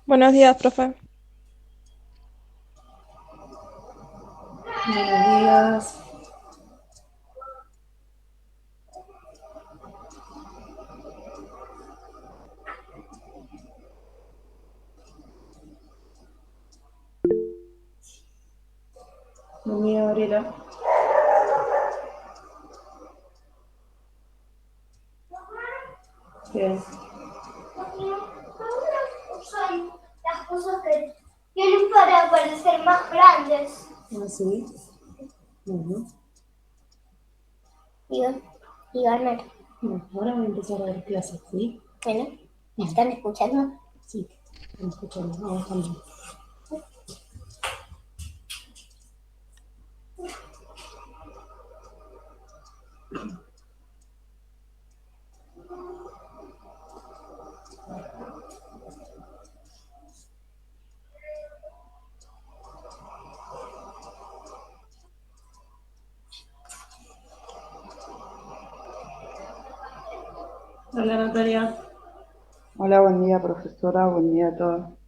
Buenos días, profe. Buenos días. Buen día, Gabriela. Bien. Usan las cosas que tienen para parecer más grandes. Así. Bueno. Y, y ganar. Bueno, ahora voy a empezar a dar clases, ¿sí? Bueno, ¿me están escuchando? Sí, estamos escuchando. Vamos también. Hola, Natalia. Hola, buen día, profesora, buen día a todos.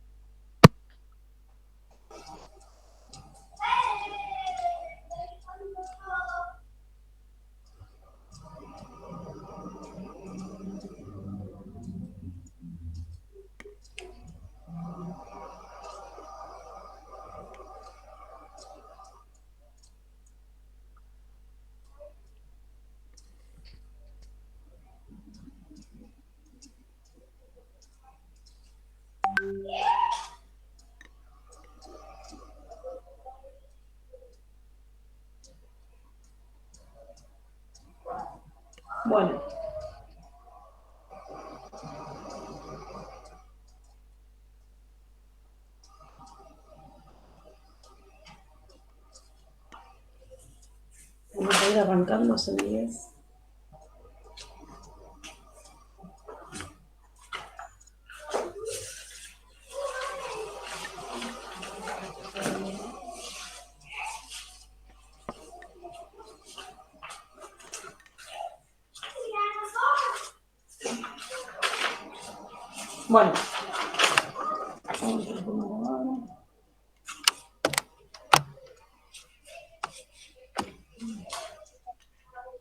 Bueno, vamos a ir arrancando, son 10. Bueno, vamos a poner ahora.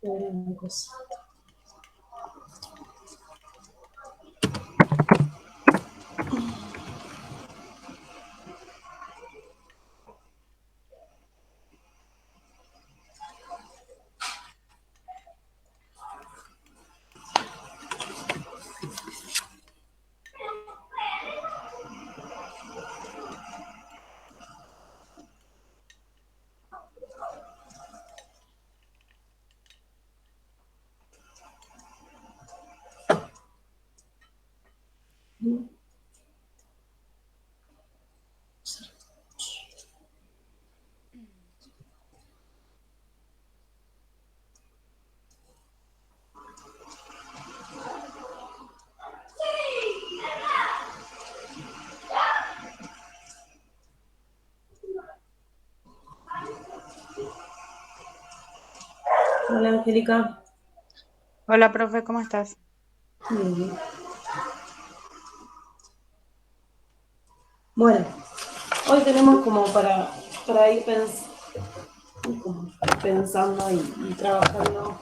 Una cosa. Hola, Angélica. Hola, profe, ¿cómo estás? Bien. Bueno, hoy tenemos como para ir pensando y trabajando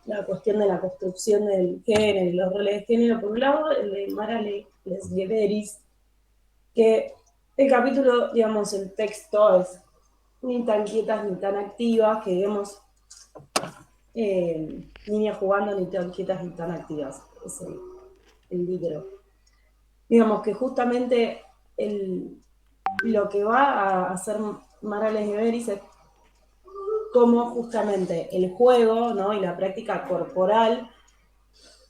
la cuestión de la construcción del género y los roles de género, por un lado, el de Mara Lesgueveris, que el capítulo, digamos, el texto es ni tan quietas ni tan activas, que vemos niñas jugando ni tan quietas ni tan activas, es el libro. Digamos que justamente lo que va a hacer Mara Lesgueveris es cómo justamente el juego, ¿no? Y la práctica corporal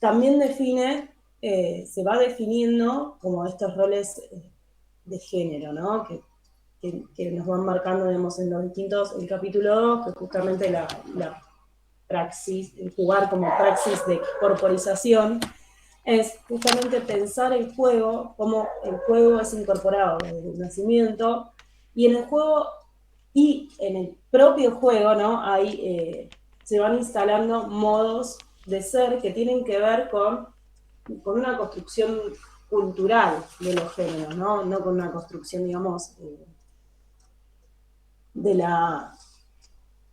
también se va definiendo como estos roles de género, ¿no? Que nos van marcando, digamos, en los distintos, el capítulo 2, que justamente la praxis, el jugar como praxis de corporización, es justamente pensar el juego, como el juego es incorporado desde el nacimiento, y en el juego y en el propio juego, ¿no? Se van instalando modos de ser que tienen que ver con una construcción cultural de los géneros, ¿no? No con una construcción, digamos, de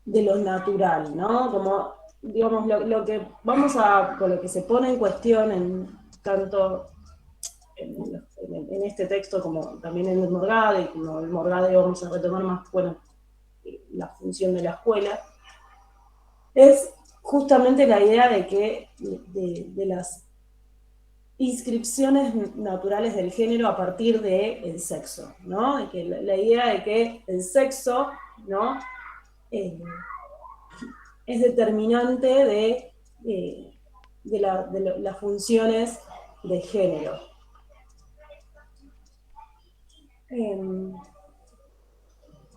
lo natural, ¿no? Como, digamos, lo que vamos a, con lo que se pone en cuestión tanto en este texto como también en el Morgade, y como el Morgade vamos a retomar más, bueno, la función de la escuela, es justamente la idea de que de las inscripciones naturales del género a partir del sexo, ¿no? De que la idea de que el sexo, ¿no? Es determinante de las funciones de género.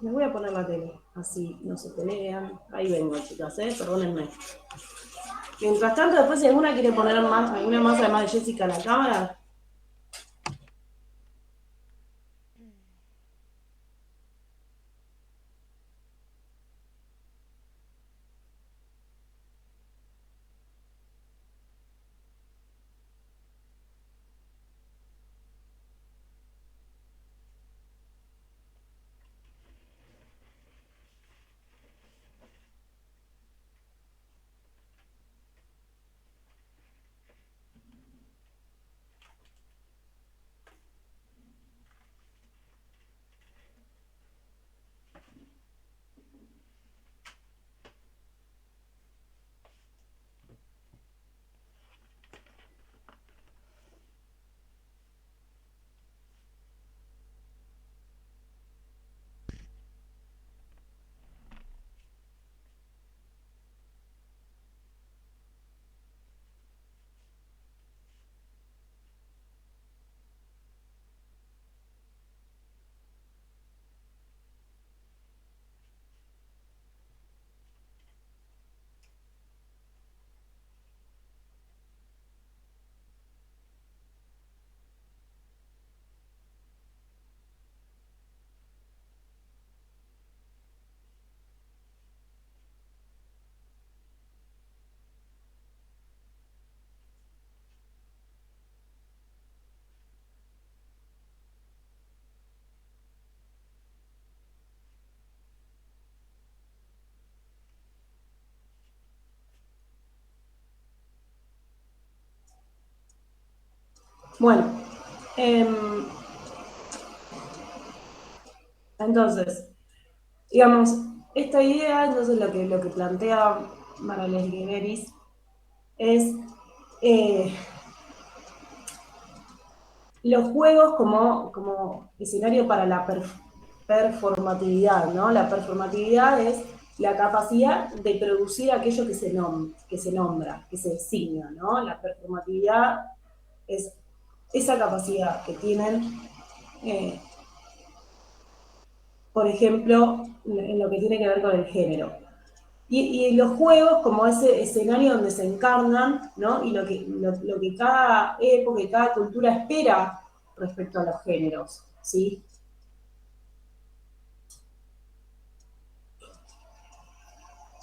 Les voy a poner la tele, así no se pelean. Ahí vengo, chicas, perdónenme. Mientras tanto, después si alguna quiere poner alguna más además de Jessica en la cámara. Bueno, entonces, digamos, esta idea, entonces lo que plantea Marales Guiveris es los juegos como escenario para la performatividad, ¿no? La performatividad es la capacidad de producir aquello que se nombra, que se designa, ¿no? La performatividad es esa capacidad que tienen, por ejemplo, en lo que tiene que ver con el género. Y los juegos como ese escenario donde se encarnan, ¿no? Y lo que cada época y cada cultura espera respecto a los géneros, ¿sí?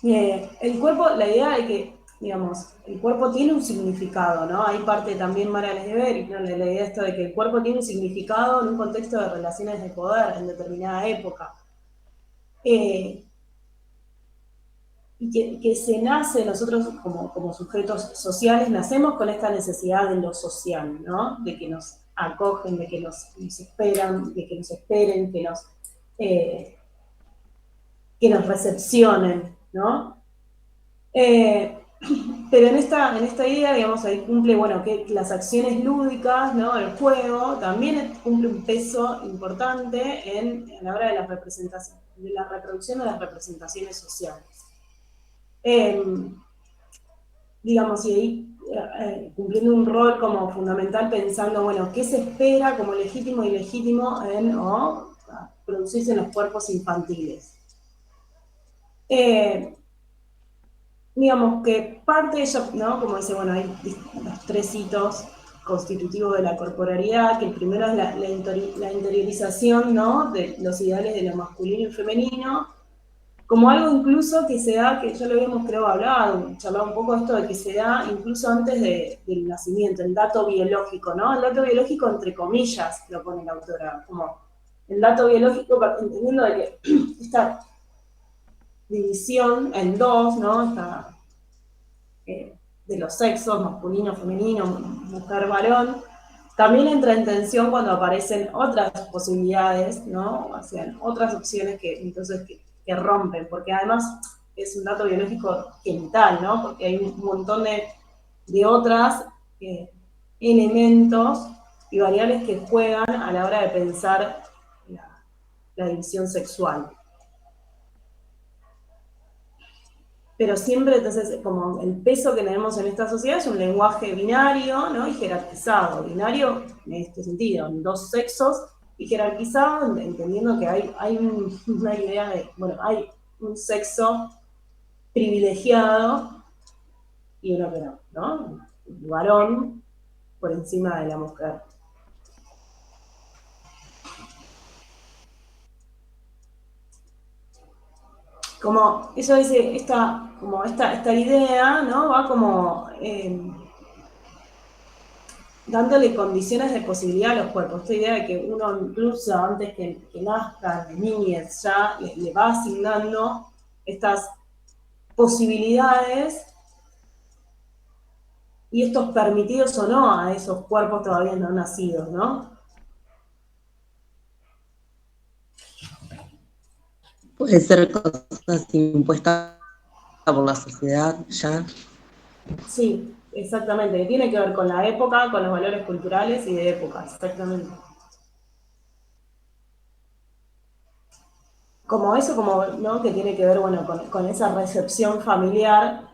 El cuerpo, la idea de que, digamos, el cuerpo tiene un significado, ¿no? Hay parte también Marales de ver, ¿no? La idea esto de que el cuerpo tiene un significado en un contexto de relaciones de poder en determinada época. Y que se nace, nosotros como sujetos sociales, nacemos con esta necesidad de lo social, ¿no? De que nos acogen, de que nos esperan, de que nos esperen, que nos recepcionen, ¿no? Pero en esta idea, digamos, ahí cumple, bueno, que las acciones lúdicas, ¿no? El juego, también cumple un peso importante a la hora de la reproducción de las representaciones sociales. Digamos, y ahí cumpliendo un rol como fundamental pensando, bueno, ¿qué se espera como legítimo y ilegítimo producirse en los cuerpos infantiles? Digamos que parte de ello, ¿no? Como dice, bueno, hay los 3 hitos constitutivos de la corporalidad, que el primero es la interiorización, ¿no? De los ideales de lo masculino y femenino, como algo incluso que se da, que ya lo habíamos creo hablado, charlado un poco esto de que se da incluso antes del nacimiento, el dato biológico, ¿no? El dato biológico entre comillas lo pone la autora, como el dato biológico, entendiendo de que esta división en dos, ¿no? De los sexos, masculino, femenino, mujer, varón, también entra en tensión cuando aparecen otras posibilidades, ¿no? O sea, otras opciones que rompen, porque además es un dato biológico genital, ¿no? Porque hay un montón de otras elementos y variables que juegan a la hora de pensar la división sexual. Pero siempre, entonces, como el peso que tenemos en esta sociedad es un lenguaje binario, ¿no? Y jerarquizado. Binario en este sentido, en dos sexos, y jerarquizado entendiendo que hay una idea de, bueno, hay un sexo privilegiado y uno que no, ¿no? El varón por encima de la mujer. Como eso dice, esta idea, ¿no? Va como dándole condiciones de posibilidad a los cuerpos. Esta idea de que uno incluso antes que nazcan de niñez ya le va asignando estas posibilidades y estos permitidos o no a esos cuerpos todavía no nacidos, ¿no? Puede ser cosas impuestas por la sociedad ya. Sí, exactamente. Que tiene que ver con la época, con los valores culturales y de época, exactamente. Como eso, como, ¿no? Que tiene que ver, bueno, con esa recepción familiar,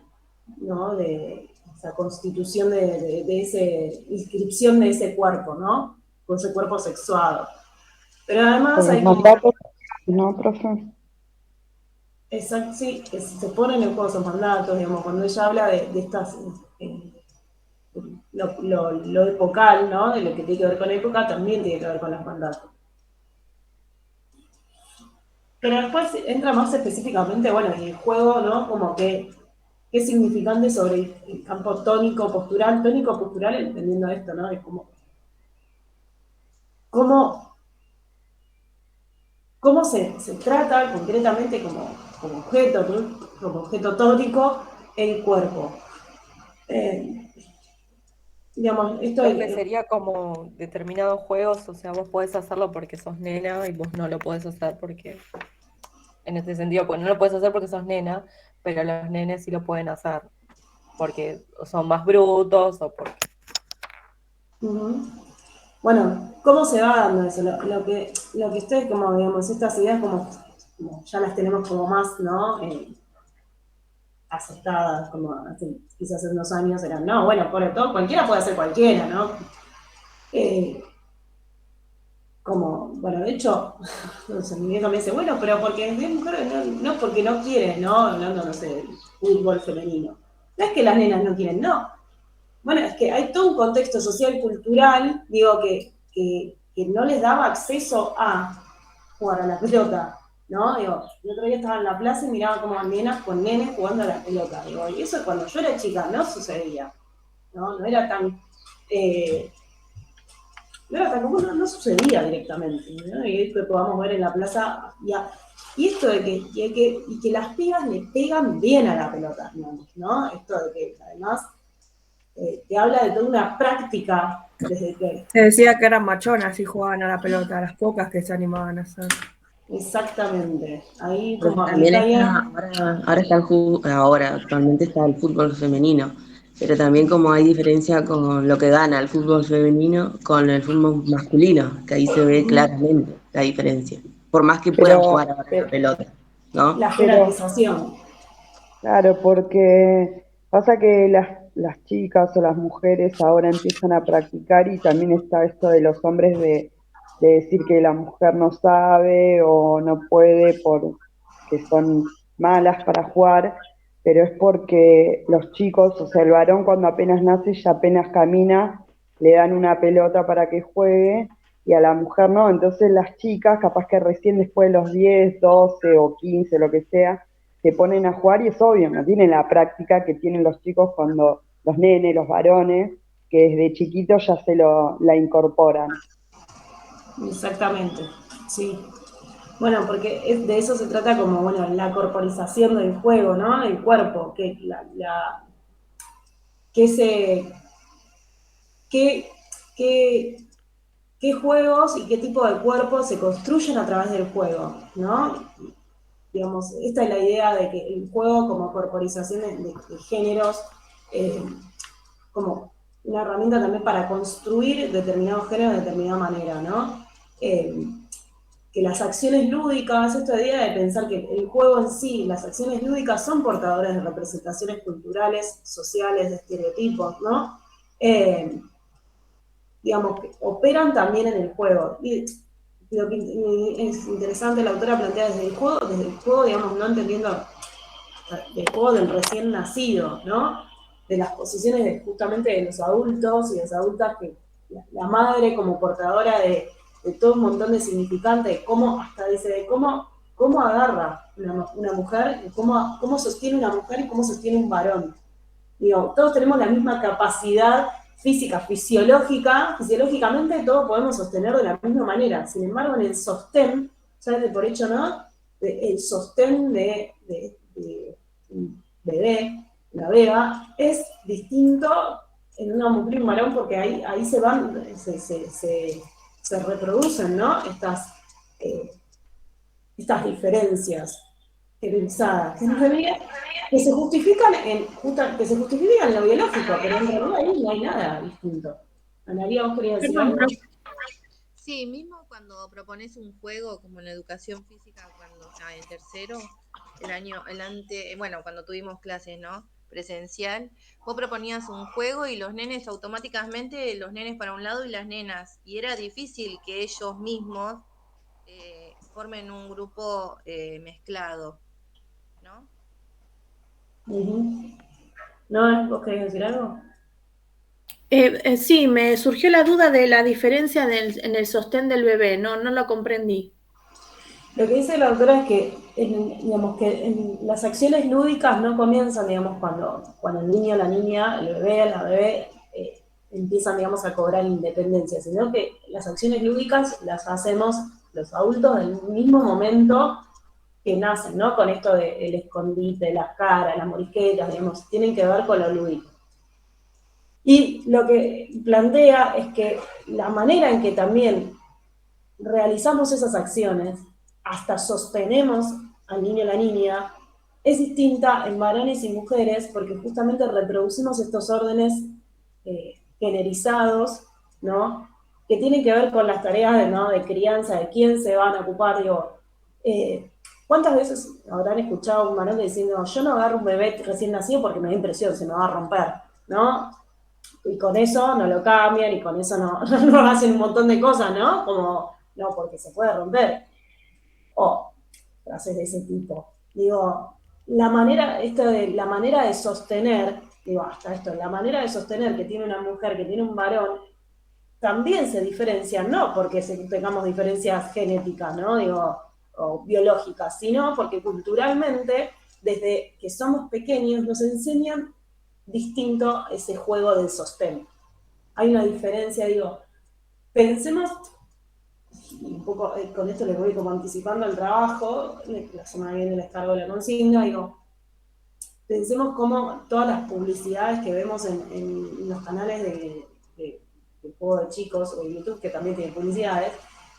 ¿no? De esa constitución de esa inscripción de ese cuerpo, ¿no? Con ese cuerpo sexuado. Pero además Por el hay como... mandato, ¿no, profe? Exacto, sí, que se ponen en juego esos mandatos, digamos, cuando ella habla de estas... lo epocal, ¿no? De lo que tiene que ver con la época, también tiene que ver con los mandatos. Pero después entra más específicamente, bueno, en el juego, ¿no? Como que qué significante sobre el campo tónico-postural, entendiendo esto, ¿no? Es como, cómo se trata concretamente como objeto, ¿no? Como objeto tónico, el cuerpo. Digamos, esto Profe, sería como determinados juegos, o sea, vos podés hacerlo porque sos nena y vos no lo podés hacer porque, en este sentido, pues no lo podés hacer porque sos nena, pero los nenes sí lo pueden hacer porque son más brutos o porque... uh-huh. Bueno, ¿cómo se va dando eso? Lo que ustedes, como digamos, estas ideas como ya las tenemos como más, ¿no? Aceptadas, como quizás hace unos años eran, no, bueno, por todo, cualquiera puede hacer cualquiera, ¿no? Como, bueno, de hecho, no sé, mi vieja me dice, bueno, pero porque es mujer, no porque no quiere, ¿no? Hablando, no sé, del fútbol femenino. No es que las nenas no quieren, no. Bueno, es que hay todo un contexto social y cultural, digo, que no les daba acceso a jugar a la pelota, ¿no? Digo, el otro día estaba en la plaza y miraba como nenas con nenes jugando a la pelota. Digo, y eso cuando yo era chica no sucedía, ¿no? No era tan... no era tan común, no sucedía directamente, ¿no? Y esto que podamos ver en la plaza, y esto de que las pibas le pegan bien a la pelota, ¿no? Esto de que además te habla de toda una práctica desde que... Se decía que eran machonas y jugaban a la pelota, las pocas que se animaban a hacer. Exactamente. Ahí Porque como también está bien. ahora actualmente está el fútbol femenino, pero también como hay diferencia con lo que gana el fútbol femenino con el fútbol masculino, que ahí se ve claramente la diferencia, por más que puedan Pero, jugar ahora a la pelota, ¿no? La pero jerarquización. claro, porque pasa que las chicas o las mujeres ahora empiezan a practicar y también está esto de los hombres de decir que la mujer no sabe o no puede porque son malas para jugar, pero es porque los chicos, o sea, el varón cuando apenas nace ya apenas camina, le dan una pelota para que juegue y a la mujer no. Entonces las chicas, capaz que recién después de los 10, 12 o 15, lo que sea, se ponen a jugar y es obvio, no tienen la práctica que tienen los chicos cuando los nenes, los varones, que desde chiquitos ya la incorporan. Exactamente, sí. Bueno, porque de eso se trata como, bueno, la corporización del juego, ¿no? El cuerpo, que se, qué, qué, qué juegos y qué tipo de cuerpos se construyen a través del juego, ¿no? Digamos, esta es la idea de que el juego como corporización de géneros, eh, como una herramienta también para construir determinados géneros de determinada manera, ¿no? Que las acciones lúdicas, esta idea de pensar que el juego en sí, las acciones lúdicas son portadoras de representaciones culturales, sociales, de estereotipos, ¿no? Digamos, que operan también en el juego. Y lo que es interesante, la autora plantea desde el juego, digamos, no entendiendo del juego del recién nacido, ¿no? De las posiciones justamente de los adultos y las adultas, que la madre como portadora de todo un montón de significantes, de cómo, hasta dice, de cómo agarra una mujer, cómo sostiene una mujer y cómo sostiene un varón. Digo, todos tenemos la misma capacidad física, fisiológicamente todos podemos sostener de la misma manera. Sin embargo, en el sostén, ya de por hecho, ¿no? El sostén de un bebé, una beba, es distinto en una mujer y un varón porque ahí se van, se reproducen, ¿no? Estas diferencias pensadas, que en realidad que se justifican en lo biológico, pero en realidad ahí no hay nada distinto. Analia, ¿vos querías decir algo? Sí, mismo cuando propones un juego como en educación física, cuando en tercero, cuando tuvimos clases, ¿no? Presencial, vos proponías un juego y los nenes automáticamente, los nenes para un lado y las nenas, y era difícil que ellos mismos formen un grupo mezclado, ¿no? Uh-huh. ¿No? ¿Vos querés decir algo? Sí, me surgió la duda de la diferencia en el sostén del bebé, no lo comprendí. Lo que dice la autora es que, digamos, que en las acciones lúdicas no comienzan, digamos, cuando el niño, la niña, el bebé, la bebé empiezan, digamos, a cobrar independencia, sino que las acciones lúdicas las hacemos los adultos en el mismo momento que nacen, ¿no? Con esto del escondite, las caras, las morisquetas, digamos, tienen que ver con lo lúdico. Y lo que plantea es que la manera en que también realizamos esas acciones, hasta sostenemos al niño o la niña, es distinta en varones y mujeres porque justamente reproducimos estos órdenes generizados, ¿no? Que tienen que ver con las tareas ¿no? de crianza, de quién se van a ocupar. Digo, ¿cuántas veces habrán escuchado a un varón diciendo, yo no agarro un bebé recién nacido porque me da impresión, se me va a romper, ¿no? Y con eso no lo cambian y con eso no hacen un montón de cosas, ¿no? Como, no, porque se puede romper. O frases de ese tipo. Digo, la manera de sostener, digo, hasta esto, la manera de sostener que tiene una mujer, que tiene un varón, también se diferencia, no porque tengamos diferencias genéticas, ¿no? Digo, o biológicas, sino porque culturalmente, desde que somos pequeños, nos enseñan distinto ese juego del sostén. Hay una diferencia, digo, pensemos, un poco con esto les voy como anticipando el trabajo, la semana que viene les cargo la consigna, digo, pensemos cómo todas las publicidades que vemos en los canales de juego de chicos o de YouTube, que también tienen publicidades,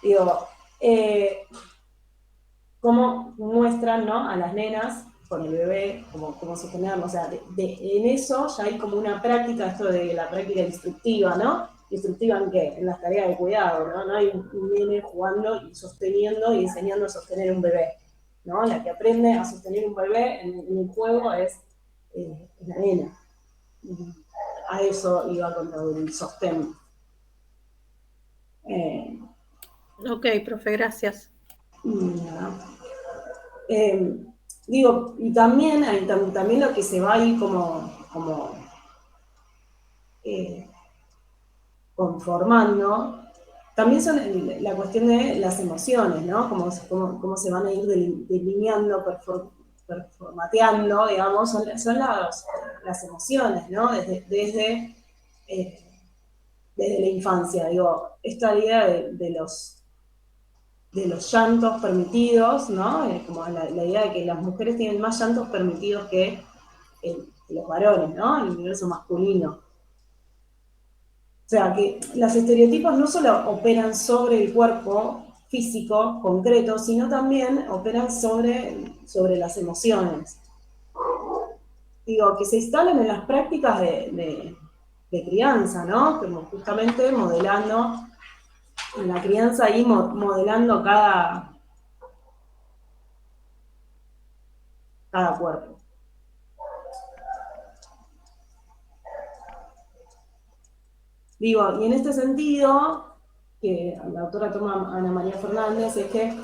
digo, cómo muestran, ¿no? A las nenas con el bebé, cómo sostenerlo, o sea, en eso ya hay como una práctica, esto de la práctica instructiva, ¿no? ¿Instructiva en qué? En las tareas de cuidado, ¿no? No hay un nene jugando y sosteniendo y enseñando a sostener un bebé, ¿no? La que aprende a sostener un bebé en un juego es la nena. A eso iba con el sostén. Ok, profe, gracias. Digo, y también, también lo que se va ahí como conformando también son la cuestión de las emociones, ¿no? Cómo se van a ir delineando, performateando, digamos, son las emociones, ¿no? Desde la infancia, digo, esta idea de los llantos permitidos, ¿no? Como la idea de que las mujeres tienen más llantos permitidos que los varones, ¿no? El universo masculino. O sea, que los estereotipos no solo operan sobre el cuerpo físico concreto, sino también operan sobre las emociones. Digo, que se instalan en las prácticas de crianza, ¿no? Como justamente modelando, en la crianza ahí modelando cada cuerpo. Digo, y en este sentido, que la autora toma Ana María Fernández, es que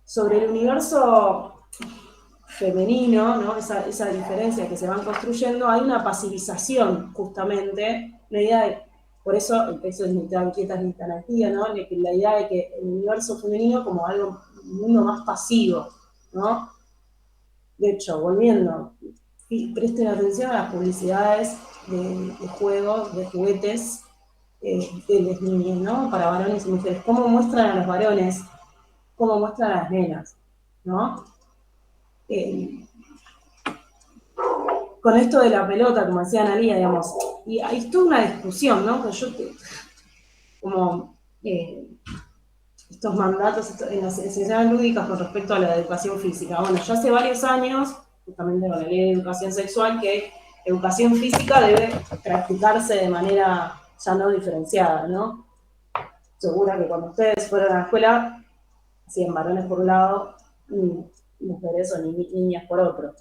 sobre el universo femenino, ¿no? Esa diferencia que se van construyendo, hay una pasivización, justamente, la idea de, por eso el texto es ni tan quieta ni tan activa, ¿no? La idea de que el universo femenino como algo, un mundo más pasivo, ¿no? De hecho, volviendo, presten atención a las publicidades de juegos, de juguetes de las niñas, ¿no? Para varones y mujeres. ¿Cómo muestran a los varones? ¿Cómo muestran a las nenas? ¿No? Con esto de la pelota, como decía Analía, digamos, y hay toda una discusión, ¿no? Estos mandatos en las enseñanzas lúdicas con respecto a la educación física. Bueno, ya hace varios años, justamente con la ley de educación sexual, que educación física debe practicarse de manera ya no diferenciada, ¿no? Segura que cuando ustedes fueron a la escuela, hacían varones por un lado, mujeres o niñas por otro.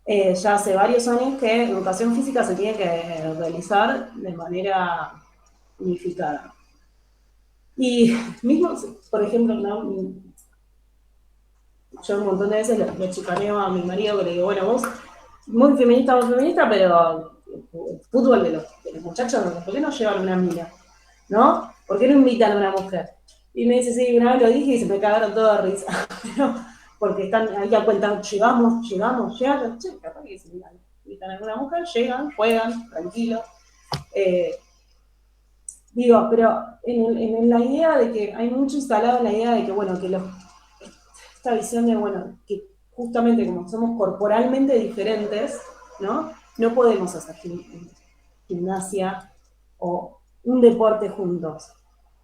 Ya hace varios años que educación física se tiene que realizar de manera unificada. Y mismo, por ejemplo, ¿no? Yo un montón de veces lo chicaneo a mi marido, que le digo, bueno, vos, muy feminista, pero el fútbol de los muchachos, ¿por qué no llevan una mina? ¿No? ¿Por qué no invitan a una mujer? Y me dice, sí, una vez lo dije y se me cagaron todos de risa. Porque están ahí a cuenta, llegamos, llegan, che, capaz que se invitan a alguna mujer, llegan, juegan, tranquilos. Digo, pero en la idea de que hay mucho instalado en la idea de que, bueno, que esta visión de, bueno, que justamente como somos corporalmente diferentes, ¿no? No podemos hacer gimnasia o un deporte juntos.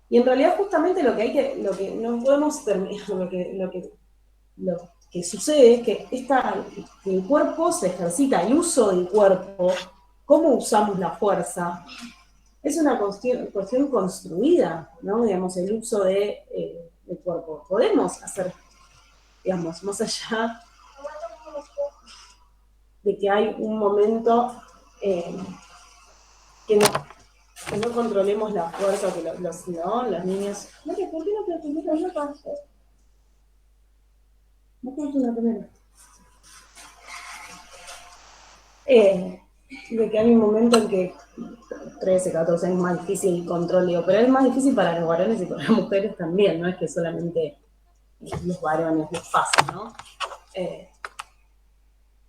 Y en realidad justamente lo que no podemos terminar, lo que sucede es que el cuerpo se ejercita, el uso del cuerpo, cómo usamos la fuerza, es una cuestión construida, ¿no? Digamos, el uso del cuerpo. Podemos hacer, digamos, más allá de que hay un momento que no controlemos la fuerza, que los niños... ¿Por qué no te atendés la ropa? No te una primera. De que hay un momento en que 13, 14 años es más difícil el control, digo, pero es más difícil para los varones y para las mujeres también, no es que solamente los varones les pasa, ¿no?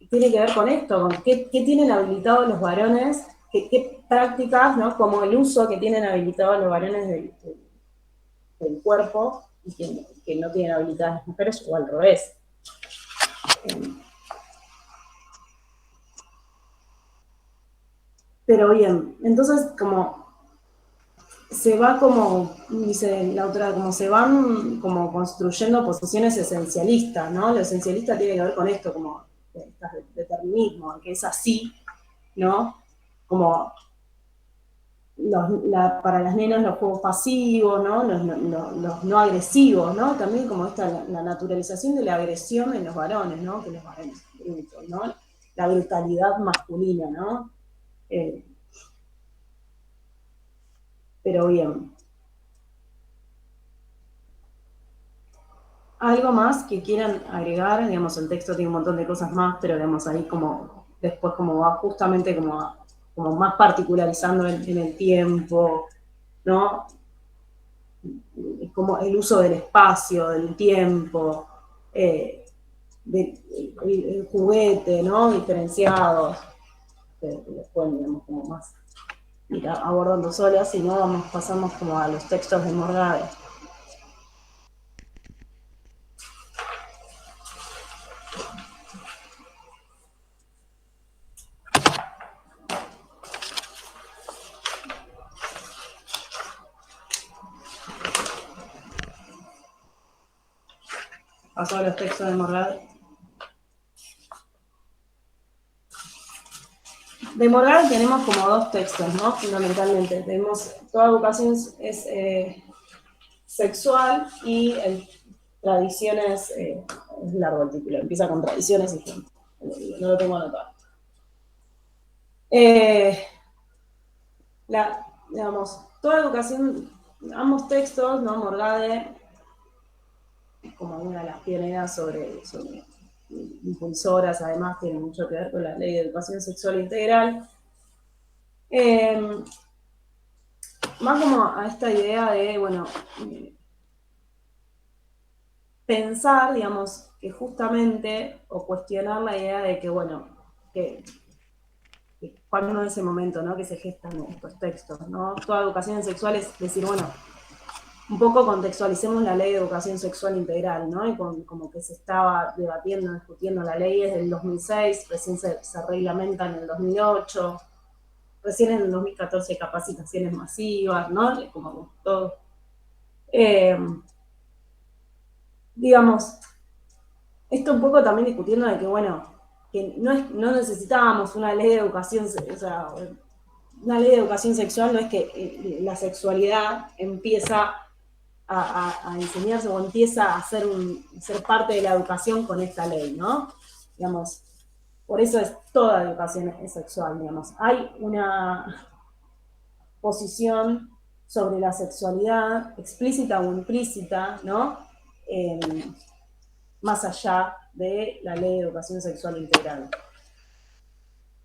Tiene que ver con esto, con qué tienen habilitados los varones, qué prácticas, ¿no? Como el uso que tienen habilitados los varones del cuerpo y que no tienen habilitadas las mujeres, o al revés. Pero bien, entonces se va dice la autora, como se van como construyendo posiciones esencialistas, ¿no? Lo esencialista tiene que ver con esto, como determinismo, que es así, ¿no? Como para las nenas los juegos pasivos, ¿no? Los no agresivos, ¿no? También como la naturalización de la agresión en los varones, ¿no? Que los varones brutos, ¿no? La brutalidad masculina, ¿no? Pero bien. ¿Algo más que quieran agregar? Digamos, el texto tiene un montón de cosas más, pero digamos, ahí después va justamente como más particularizando en el tiempo, ¿no? como el uso del espacio, del tiempo, el juguete, ¿no? Diferenciados, que después, digamos, como más ir abordando solas, y no pasamos como a los textos de Morgade. Paso a los textos de Morgade. De Morgade tenemos como dos textos, ¿no? Fundamentalmente. Tenemos Toda educación es sexual y tradiciones, es largo el título, empieza con tradiciones y ejemplos. No lo tengo anotado. Digamos, Toda educación, ambos textos, ¿no? Morgade, como una de las pioneras sobre impulsoras, además tiene mucho que ver con la Ley de Educación Sexual Integral. Más como a esta idea de, bueno, pensar, digamos, que justamente, o cuestionar la idea de que, bueno, que cuando es ese momento, ¿no? Que se gestan estos textos, ¿no? Toda educación sexual es decir, bueno, un poco contextualicemos la Ley de Educación Sexual Integral, ¿no? Y como que se estaba debatiendo, discutiendo la ley desde el 2006, recién se reglamenta en el 2008, recién en el 2014 hay capacitaciones masivas, ¿no? Como todo. Digamos, esto un poco también discutiendo de que, bueno, que no necesitábamos una ley de educación, o sea, una ley de educación sexual no es que la sexualidad empieza a enseñarse o empieza a ser parte de la educación con esta ley, ¿no? Digamos, por eso es toda educación sexual, digamos. Hay una posición sobre la sexualidad, explícita o implícita, ¿no? Más allá de la Ley de Educación Sexual Integral.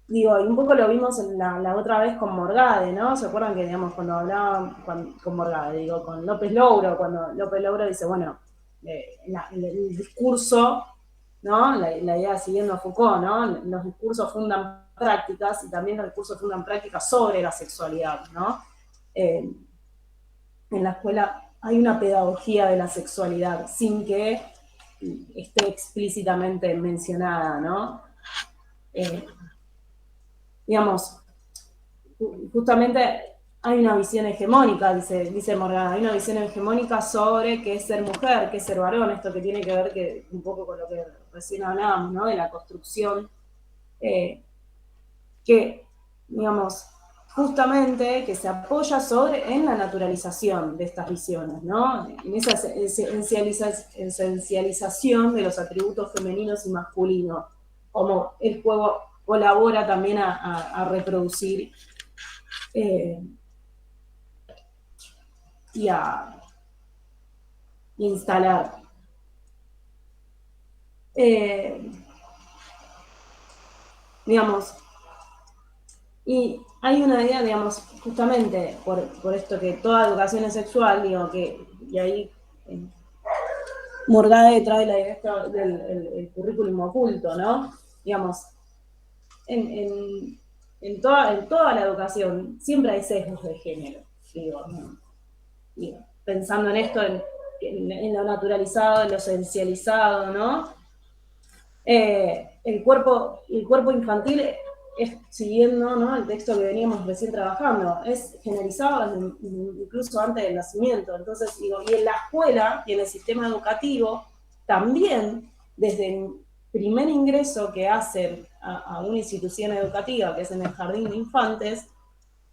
Digo, y un poco lo vimos la otra vez con Morgade, ¿no? ¿Se acuerdan que, digamos, cuando hablaban con Morgade, digo, con López Louro, cuando López Louro dice, bueno, el discurso, ¿no? La idea siguiendo a Foucault, ¿no? Los discursos fundan prácticas y también los discursos fundan prácticas sobre la sexualidad, ¿no? En la escuela hay una pedagogía de la sexualidad sin que esté explícitamente mencionada, ¿no? Digamos, justamente hay una visión hegemónica, dice Morgade, hay una visión hegemónica sobre qué es ser mujer, qué es ser varón, esto que tiene que ver un poco con lo que recién hablábamos, ¿no? De la construcción, que, digamos, justamente que se apoya en la naturalización de estas visiones, ¿no? En esa esencialización de los atributos femeninos y masculinos, como el juego colabora también a reproducir y a instalar. Digamos, y hay una idea, digamos, justamente por esto que toda educación es sexual, digo, y ahí Morgade trae la idea del el currículum oculto, ¿no? Digamos, en toda la educación siempre hay sesgos de género, digo, ¿no? Pensando en esto, en lo naturalizado, en lo esencializado, ¿no? El cuerpo infantil es, siguiendo, ¿no? El texto que veníamos recién trabajando, es generalizado incluso antes del nacimiento. Entonces, digo, y en la escuela y en el sistema educativo, también desde el primer ingreso que hacen a una institución educativa, que es en el jardín de infantes,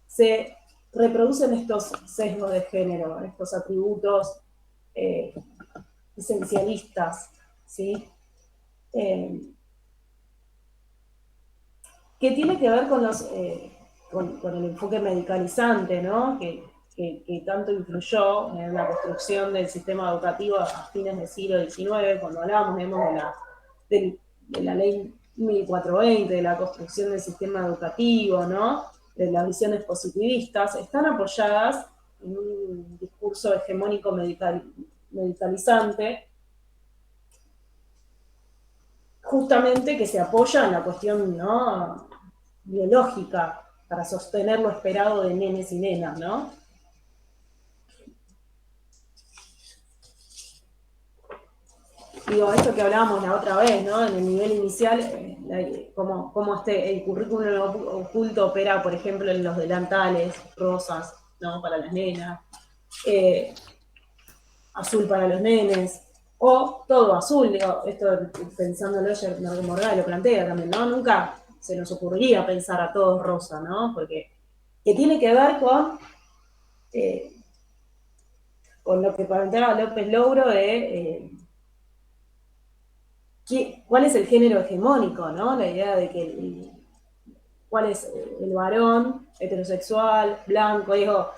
se reproducen estos sesgos de género, estos atributos esencialistas, ¿sí? Que tiene que ver con el enfoque medicalizante, ¿no? Que tanto influyó en la construcción del sistema educativo a fines del siglo XIX, cuando hablábamos, de la ley 1420, de la construcción del sistema educativo, ¿no? De las visiones positivistas, están apoyadas en un discurso discurso hegemónico medicalizante, justamente que se apoya en la cuestión, ¿no?, biológica para sostener lo esperado de nenes y nenas, ¿no? Digo, esto que hablábamos la otra vez, ¿no? En el nivel inicial, cómo el currículum oculto opera, por ejemplo, en los delantales rosas, ¿no?, para las nenas, azul para los nenes, o todo azul, digo, esto pensándolo, Morgay lo plantea también, ¿no? Nunca se nos ocurriría pensar a todos rosa, ¿no? Porque que tiene que ver con lo que planteaba López Louro de cuál es el género hegemónico, ¿no? La idea de que cuál es el varón heterosexual, blanco, digo,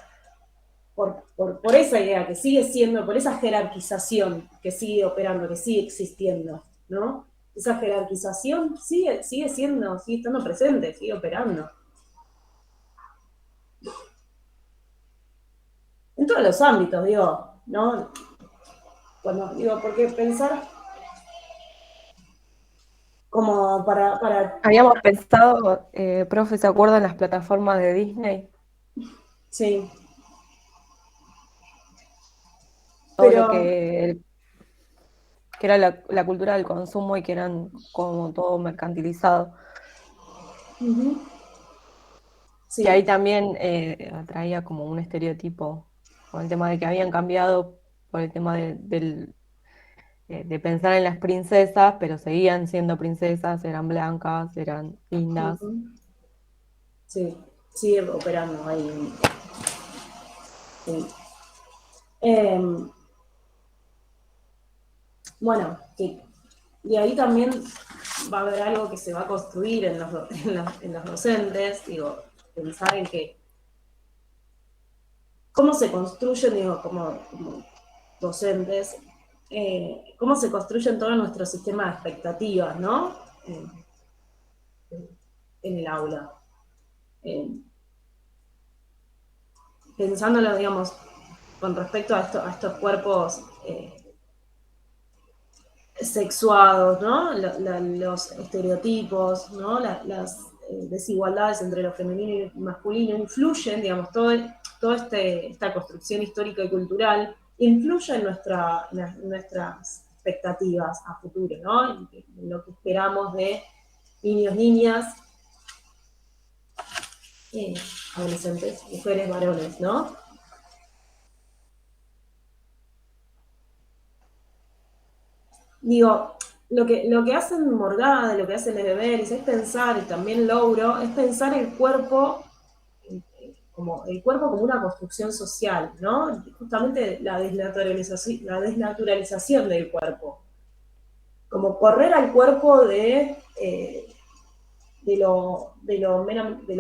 por esa idea que sigue siendo, por esa jerarquización que sigue operando, que sigue existiendo, ¿no? Esa jerarquización sigue estando presente, sigue operando. En todos los ámbitos, digo, ¿no? Porque pensar como para... Habíamos pensado, profe, ¿se acuerdan las plataformas de Disney? Sí. Todo lo que era la cultura del consumo y que eran como todo mercantilizado. Uh-huh. Sí. Que ahí también atraía como un estereotipo con el tema de que habían cambiado por el tema de pensar en las princesas, pero seguían siendo princesas, eran blancas, eran lindas. Uh-huh. Sí, sigue operando ahí. Sí. Bueno, y ahí también va a haber algo que se va a construir en los docentes, digo, pensar en que cómo se construyen, digo, como docentes, cómo se construyen todo nuestro sistema de expectativas, ¿no? En el aula. Pensándolo, digamos, con respecto a estos cuerpos sexuados, ¿no? Los estereotipos, ¿no? Las desigualdades entre lo femenino y masculino influyen, digamos, esta construcción histórica y cultural influye en nuestras expectativas a futuro, ¿no? En lo que esperamos de niños, niñas, adolescentes, mujeres, varones, ¿no? Digo, lo que hacen Morgade, lo que hacen Les Beberis es pensar, y también Louro, es pensar el cuerpo como una construcción social, ¿no? Justamente la desnaturalización del cuerpo. Como correr al cuerpo de lo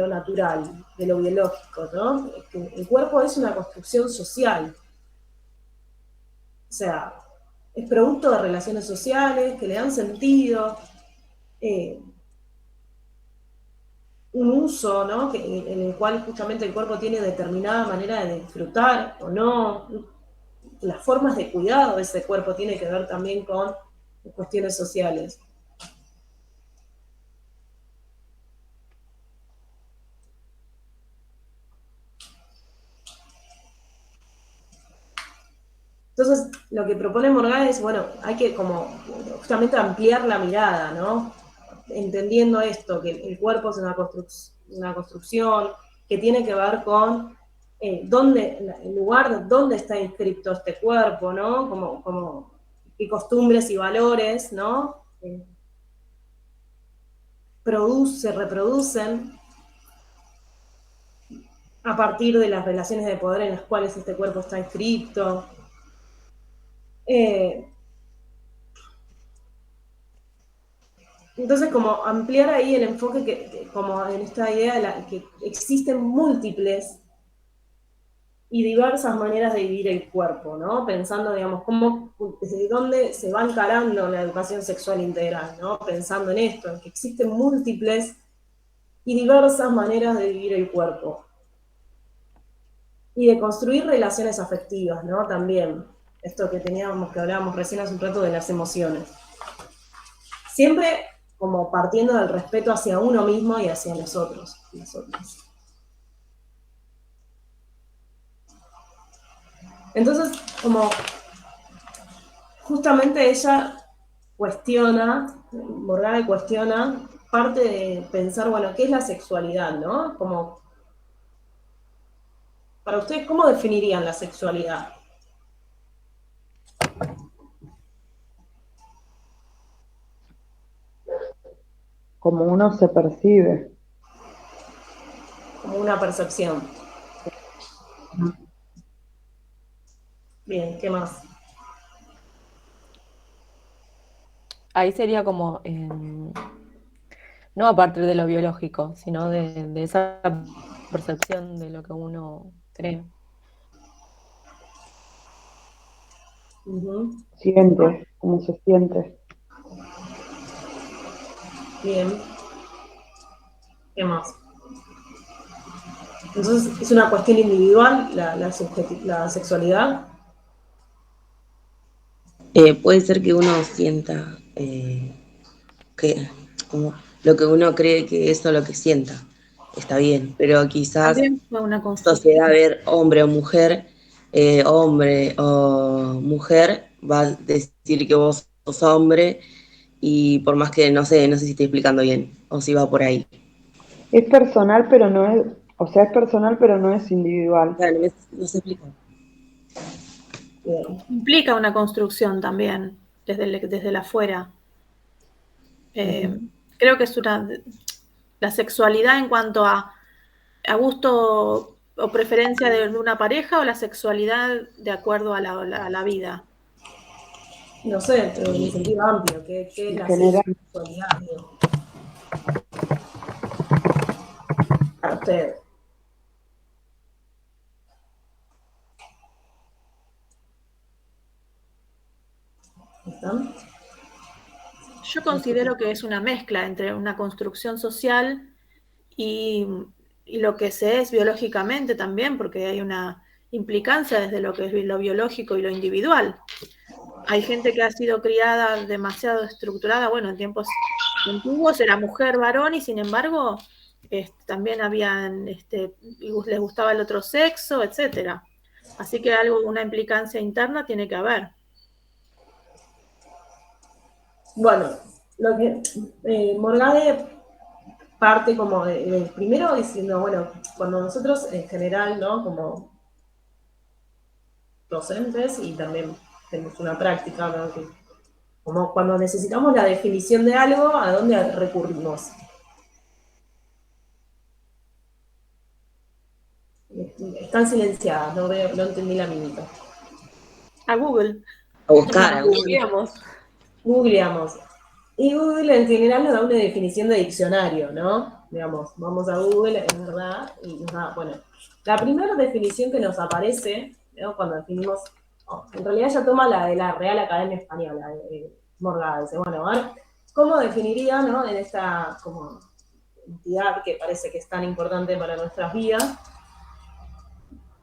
natural, de lo biológico, ¿no? El cuerpo es una construcción social. O sea, es producto de relaciones sociales que le dan sentido, un uso, ¿no? En el cual justamente el cuerpo tiene determinada manera de disfrutar o no. Las formas de cuidado de ese cuerpo tiene que ver también con cuestiones sociales. Entonces, lo que propone Morgade es, bueno, hay que como justamente ampliar la mirada, ¿no? Entendiendo esto, que el cuerpo es una construcción que tiene que ver con el lugar donde está inscrito este cuerpo, ¿no? Como qué costumbres y valores, ¿no? Se reproducen a partir de las relaciones de poder en las cuales este cuerpo está inscrito. Entonces, como ampliar ahí el enfoque como en esta idea de que existen múltiples y diversas maneras de vivir el cuerpo, ¿no? Pensando, digamos, desde dónde se va encarando la educación sexual integral, ¿no? Pensando en esto, en que existen múltiples y diversas maneras de vivir el cuerpo. y de construir relaciones afectivas, ¿no? También, esto que hablábamos recién hace un rato de las emociones. Siempre como partiendo del respeto hacia uno mismo y hacia los otros, las otras. Entonces, como justamente ella Morgade cuestiona parte de pensar, bueno, ¿qué es la sexualidad, no? Como, para ustedes, ¿cómo definirían la sexualidad? Como uno se percibe. Como una percepción. Bien, ¿qué más? Ahí sería como, no a partir de lo biológico, sino de esa percepción de lo que uno cree. Ujú. Siente, cómo se siente. Bien. ¿Qué más? Entonces, ¿es una cuestión individual la sexualidad? Puede ser que uno sienta que como lo que uno cree que eso es lo que sienta. Está bien, pero quizás También fue una construcción. sociedad, ver hombre o mujer, va a decir que vos sos hombre y por más que no sé si estoy explicando bien o si va por ahí. Es personal, pero no es, o sea, es personal, pero no es individual. Claro, no se explica. Bien. Implica una construcción también, desde el afuera. Creo que es la sexualidad en cuanto a gusto o preferencia de una pareja o la sexualidad de acuerdo a la vida. No sé, pero en el sentido amplio, ¿qué es En la general, sexualidad, digo, para ustedes? ¿Están? Yo considero que es una mezcla entre una construcción social y, y lo que se es biológicamente también, porque hay una implicancia desde lo que es lo biológico y lo individual. Hay gente que ha sido criada demasiado estructurada, bueno, en tiempos antiguos era mujer, varón, y sin embargo también habían, les gustaba el otro sexo, etcétera. Así que una implicancia interna tiene que haber. Bueno, lo que Morgade parte como primero diciendo, bueno, cuando nosotros en general, ¿no? Como docentes y también tenemos una práctica, ¿no? Que, como cuando necesitamos la definición de algo, ¿a dónde recurrimos? Están silenciadas, no entendí la mímica. A Google. A buscar, a buscar. Googleamos. Googleamos. Y Google en general nos da una definición de diccionario, ¿no? Digamos, vamos a Google, es verdad, y nos da, bueno, la primera definición que nos aparece, ¿no? Cuando definimos, en realidad ya toma la de la Real Academia Española, de Morgade, dice, bueno, a ver, ¿cómo definiría, ¿no? En esta como entidad que parece que es tan importante para nuestras vidas?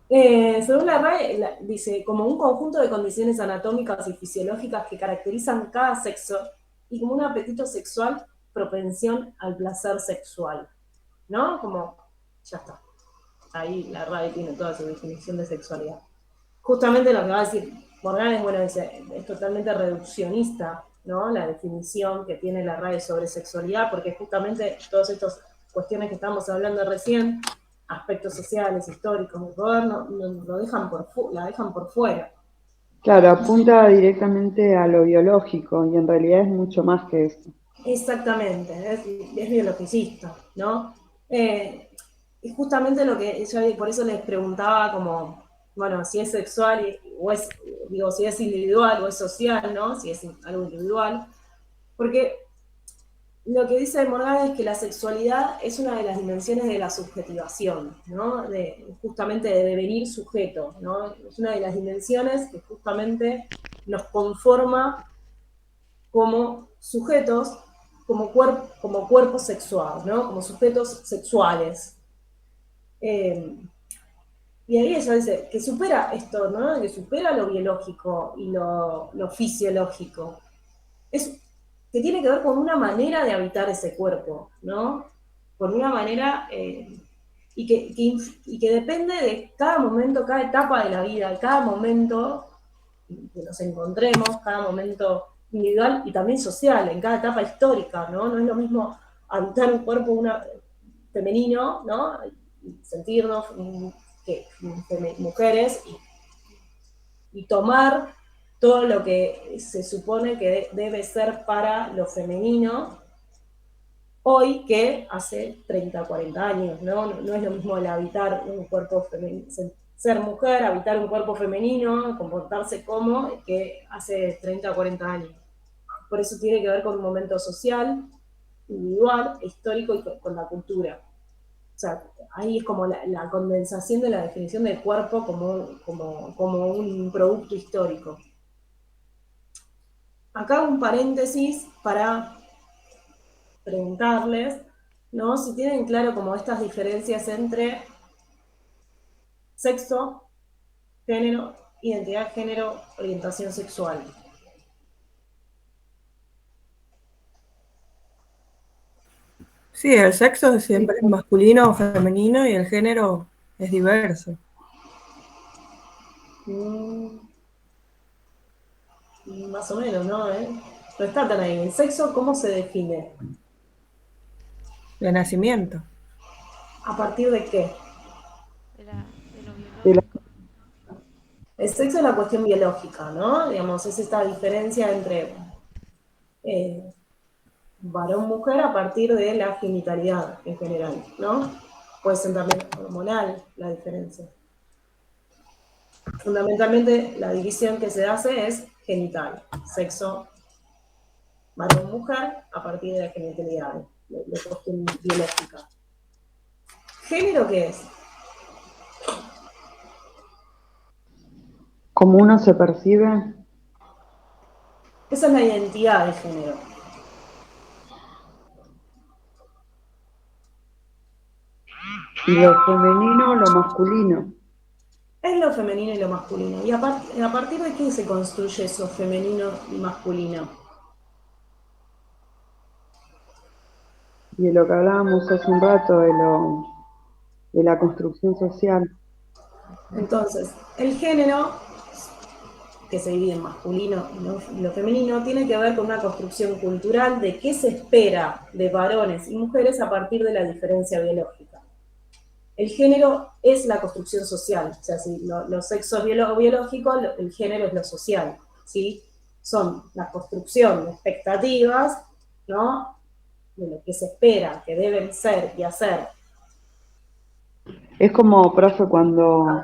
Según la RAE, dice, como un conjunto de condiciones anatómicas y fisiológicas que caracterizan cada sexo y como un apetito sexual, propensión al placer sexual, ¿no? Como, ya está. Ahí la RAE tiene toda su definición de sexualidad. Justamente lo que va a decir Morgan es, bueno, dice, es totalmente reduccionista, ¿no? La definición que tiene la RAE sobre sexualidad, porque justamente todas estas cuestiones que estamos hablando recién, aspectos sociales, históricos, del poder, la dejan por fuera. claro, apunta directamente a lo biológico y en realidad es mucho más que eso. Exactamente, es biologicista, ¿no? Y justamente lo que yo por eso les preguntaba como, bueno, si es sexual o es, digo, si es individual o es social, ¿no? Si es algo individual, porque lo que dice Morgan es que la sexualidad es una de las dimensiones de la subjetivación, ¿no? Justamente de devenir sujeto, ¿no? Es una de las dimensiones que justamente nos conforma como sujetos, como cuerpos sexuados, ¿no? Como sujetos sexuales. Y ahí ella dice que supera esto, ¿no? Que supera lo biológico y lo fisiológico. Que tiene que ver con una manera de habitar ese cuerpo, ¿no? Con una manera, y que depende de cada momento, cada etapa de la vida, cada momento que nos encontremos, cada momento individual y también social, en cada etapa histórica, ¿no? No es lo mismo habitar un cuerpo femenino, ¿no? Y sentirnos que mujeres y tomar todo lo que se supone que debe ser para lo femenino hoy que hace 30, 40 años, ¿no? No es lo mismo el habitar un cuerpo femenino, ser mujer, habitar un cuerpo femenino, comportarse como que hace 30 o 40 años. Por eso tiene que ver con un momento social, individual, histórico y con la cultura. O sea, ahí es como la condensación de la definición del cuerpo como un producto histórico. Acá un paréntesis para preguntarles, ¿no? Si tienen claro como estas diferencias entre sexo, género, identidad de género, orientación sexual. Sí, el sexo siempre es masculino o femenino y el género es diverso. Más o menos, ¿no? No está tan ahí. ¿El sexo cómo se define? De nacimiento. ¿A partir de qué? De lo De la- biológico. El sexo es la cuestión biológica, ¿no? Digamos, es esta diferencia entre varón-mujer a partir de la genitalidad en general, ¿no? Puede ser también hormonal la diferencia. Fundamentalmente la división que se hace es genital, sexo varón-mujer a partir de la genitalidad, de cuestión biológica. ¿Género qué es? ¿Cómo uno se percibe? Esa es la identidad de género. Y lo femenino, lo masculino. Es lo femenino y lo masculino. ¿Y a partir de qué se construye eso femenino y masculino? Y de lo que hablábamos hace un rato, de la construcción social. Entonces, el género, que se divide en masculino y lo femenino, tiene que ver con una construcción cultural de qué se espera de varones y mujeres a partir de la diferencia biológica. El género es la construcción social, o sea, si los sexos biológicos, el género es lo social, ¿sí? Son la construcción de expectativas, ¿no? De lo que se espera, que deben ser y hacer. Es como, profe, cuando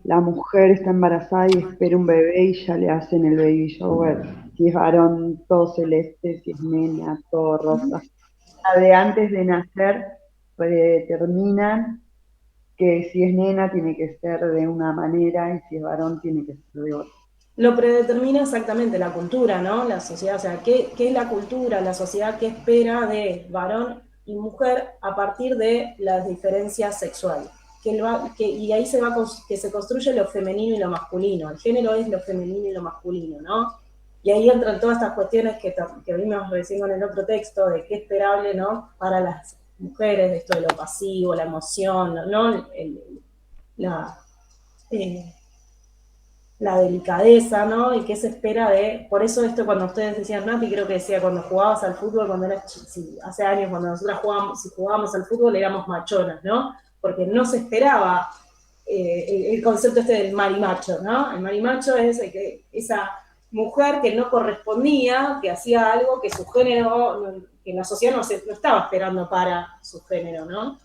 la mujer está embarazada y espera un bebé y ya le hacen el baby shower. Si es varón, todo celeste, si es nena, todo rosa. La de antes de nacer predeterminan que si es nena tiene que ser de una manera y si es varón tiene que ser de otra. Lo predetermina exactamente la cultura, ¿no? La sociedad, o sea, ¿qué es la cultura, la sociedad que espera de varón y mujer a partir de las diferencias sexuales? Y ahí que se construye lo femenino y lo masculino. El género es lo femenino y lo masculino, ¿no? Y ahí entran todas estas cuestiones que vimos recién con el otro texto, de qué esperable, ¿no? Para las mujeres, de esto de lo pasivo, la emoción, ¿no? La delicadeza, ¿no? Y qué se espera por eso esto cuando ustedes decían, Nati, creo que decía, cuando jugabas al fútbol, cuando hace años, cuando nosotras jugábamos al fútbol, éramos machonas, ¿no? Porque no se esperaba el concepto este del marimacho, ¿no? El marimacho es esa mujer que no correspondía, que hacía algo que su género, que la sociedad no estaba esperando para su género, ¿no?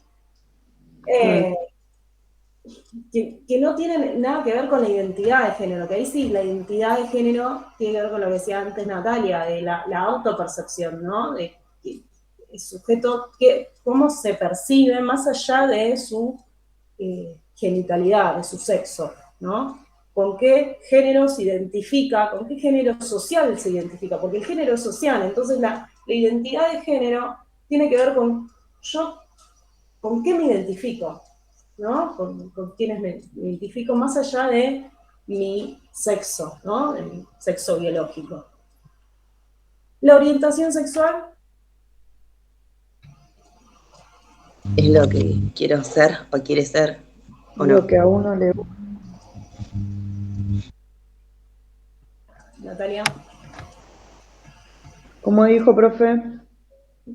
Que no tienen nada que ver con la identidad de género, que ahí sí, la identidad de género tiene que ver con lo que decía antes Natalia, de la autopercepción, ¿no? De el sujeto, cómo se percibe más allá de su genitalidad, de su sexo, ¿no? Con qué género se identifica, con qué género social se identifica, porque el género es social, entonces la identidad de género tiene que ver con yo, con qué me identifico. ¿no? Con quienes me identifico más allá de mi sexo, ¿no? El sexo biológico. La orientación sexual Es lo que quiero ser o quiere ser, ¿o no? Lo que a uno le gusta. Natalia. ¿Cómo dijo, profe?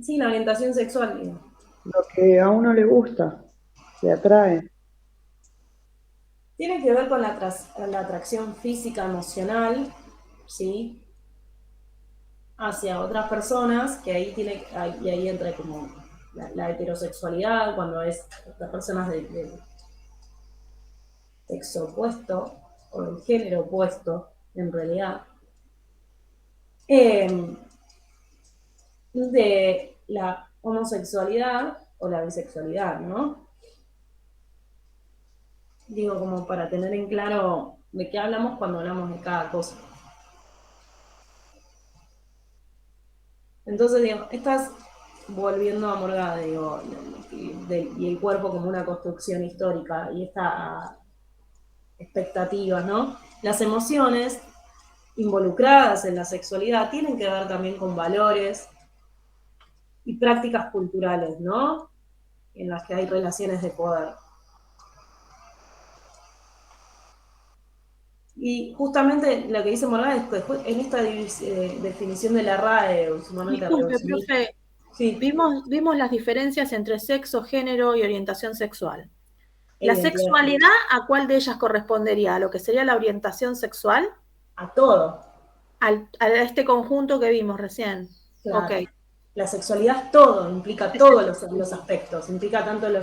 Sí, la orientación sexual, digo. Lo que a uno le gusta, le atrae. Tiene que ver con la atracción física, emocional, ¿sí? Hacia otras personas, que ahí entra como la heterosexualidad, cuando es las personas de sexo opuesto, o del género opuesto, en realidad. De la homosexualidad o la bisexualidad, ¿no? Digo, como para tener en claro de qué hablamos cuando hablamos de cada cosa. Entonces, digo, estás volviendo a Morgade, digo, y el cuerpo como una construcción histórica, y estas expectativas, ¿no? Las emociones involucradas en la sexualidad tienen que ver también con valores y prácticas culturales, ¿no? En las que hay relaciones de poder. Y justamente lo que dice Morgade es que en esta definición de la RAE, sumamente Disculpe, reduccionista. profe, Sí, vimos las diferencias entre sexo, género y orientación sexual. ¿La identidad de género. sexualidad a cuál de ellas correspondería? ¿A lo que sería la orientación sexual? A todo. A este conjunto que vimos recién. Claro. Ok. La sexualidad es todo, implica todos los aspectos, implica tanto lo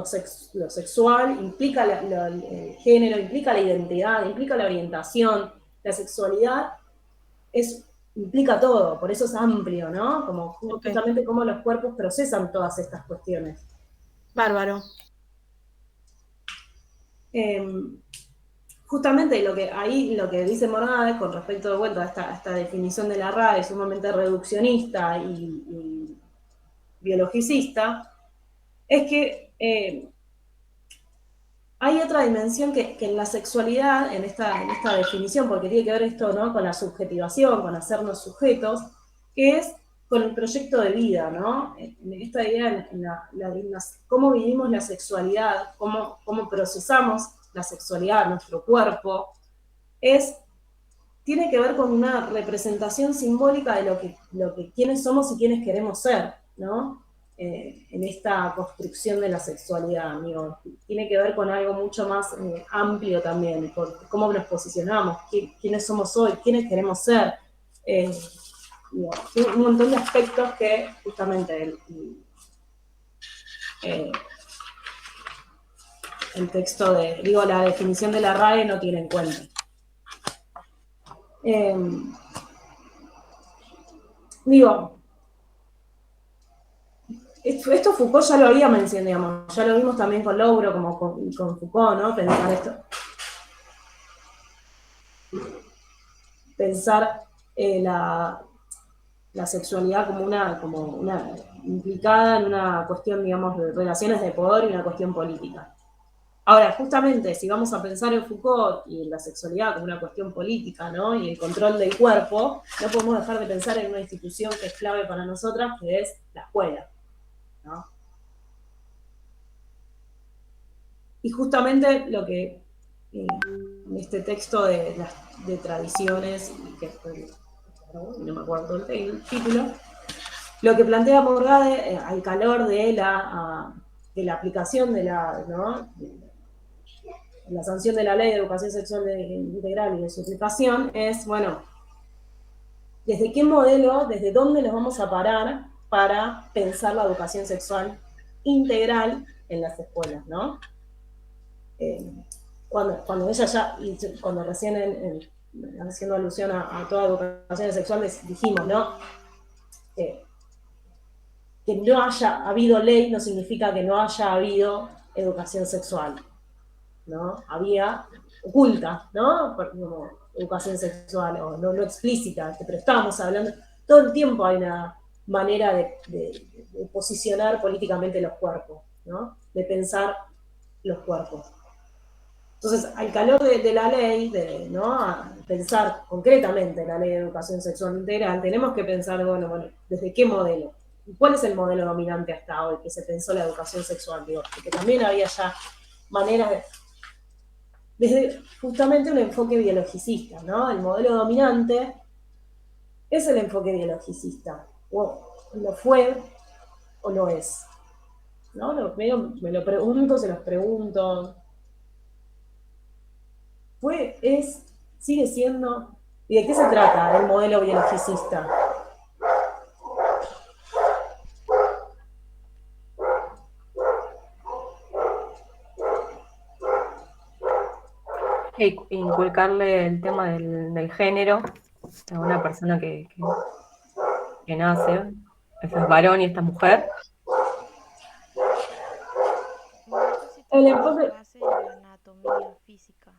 sexual, implica el género, implica la identidad, implica la orientación. La sexualidad implica todo, por eso es amplio, ¿no? Como justamente cómo los cuerpos procesan todas estas cuestiones. Bárbaro. Justamente lo que dice Morgade con respecto de vuelta a esta definición de la RAE sumamente reduccionista y biologicista, es que hay otra dimensión que en la sexualidad, en esta definición, porque tiene que ver esto, ¿no? Con la subjetivación, con hacernos sujetos, que es con el proyecto de vida, ¿no? En esta idea, en cómo vivimos la sexualidad, cómo procesamos la sexualidad, nuestro cuerpo, tiene que ver con una representación simbólica de lo que quiénes somos y quiénes queremos ser, ¿no? En esta construcción de la sexualidad, amigo. Tiene que ver con algo mucho más amplio también, con cómo nos posicionamos, quiénes somos hoy, quiénes queremos ser. Tiene un montón de aspectos que justamente el texto la definición de la RAE no tiene en cuenta. Esto Foucault ya lo había mencionado, digamos, ya lo vimos también con Loubro, como con Foucault, ¿no? Pensar esto. Pensar la sexualidad como una implicada en una cuestión, digamos, de relaciones de poder y una cuestión política. Ahora, justamente, si vamos a pensar en Foucault y en la sexualidad como una cuestión política, ¿no? Y el control del cuerpo, no podemos dejar de pensar en una institución que es clave para nosotras, que es la escuela, ¿no? Y justamente lo que en este texto de tradiciones, que no me acuerdo el título, lo que plantea Morgade al calor de la aplicación de la sanción de la Ley de Educación Sexual Integral y de su aplicación es, bueno, ¿desde qué modelo, desde dónde nos vamos a parar para pensar la educación sexual integral en las escuelas, ¿no? Cuando ella ya, cuando recién haciendo alusión a toda educación sexual, dijimos, ¿no? Que no haya habido ley no significa que no haya habido educación sexual, ¿no? Había oculta, ¿no? Como educación sexual, o no explícita, pero estábamos hablando, todo el tiempo hay una manera de posicionar políticamente los cuerpos, ¿no? De pensar los cuerpos. Entonces, al calor de la ley, ¿no? A pensar concretamente en la ley de educación sexual integral, tenemos que pensar, bueno, ¿desde qué modelo? ¿Cuál es el modelo dominante hasta hoy que se pensó la educación sexual? Digo, porque también había ya maneras desde justamente un enfoque biologicista, ¿no? El modelo dominante es el enfoque biologicista, o lo fue o lo es, ¿no? Me lo pregunto, se los pregunto. Fue, es, sigue siendo. ¿Y de qué se trata el modelo biologicista? Inculcarle el tema del género a una persona que nace, ese es varón y esta es mujer. Mucho sí El también se enfoque, basa en la anatomía física.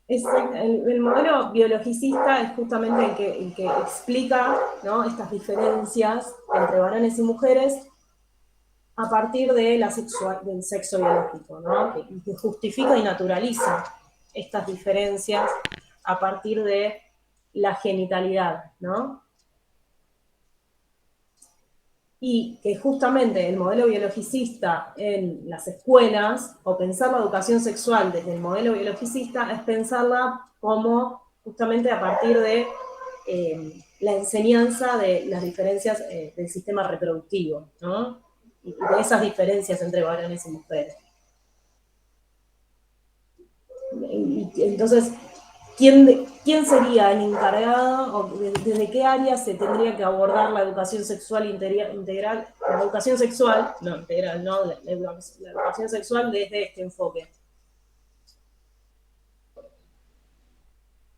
el modelo biologicista es justamente el que explica, ¿no? Estas diferencias entre varones y mujeres a partir de del sexo biológico, ¿no? Que justifica y naturaliza estas diferencias a partir de la genitalidad, ¿no? Y que justamente el modelo biologicista en las escuelas, o pensar la educación sexual desde el modelo biologicista, es pensarla como justamente a partir de la enseñanza de las diferencias del sistema reproductivo, ¿no? Y de esas diferencias entre varones y mujeres. Y entonces, ¿quién sería el encargado o desde qué área se tendría que abordar la educación sexual integral? La educación sexual, no integral, no, la educación sexual desde este enfoque.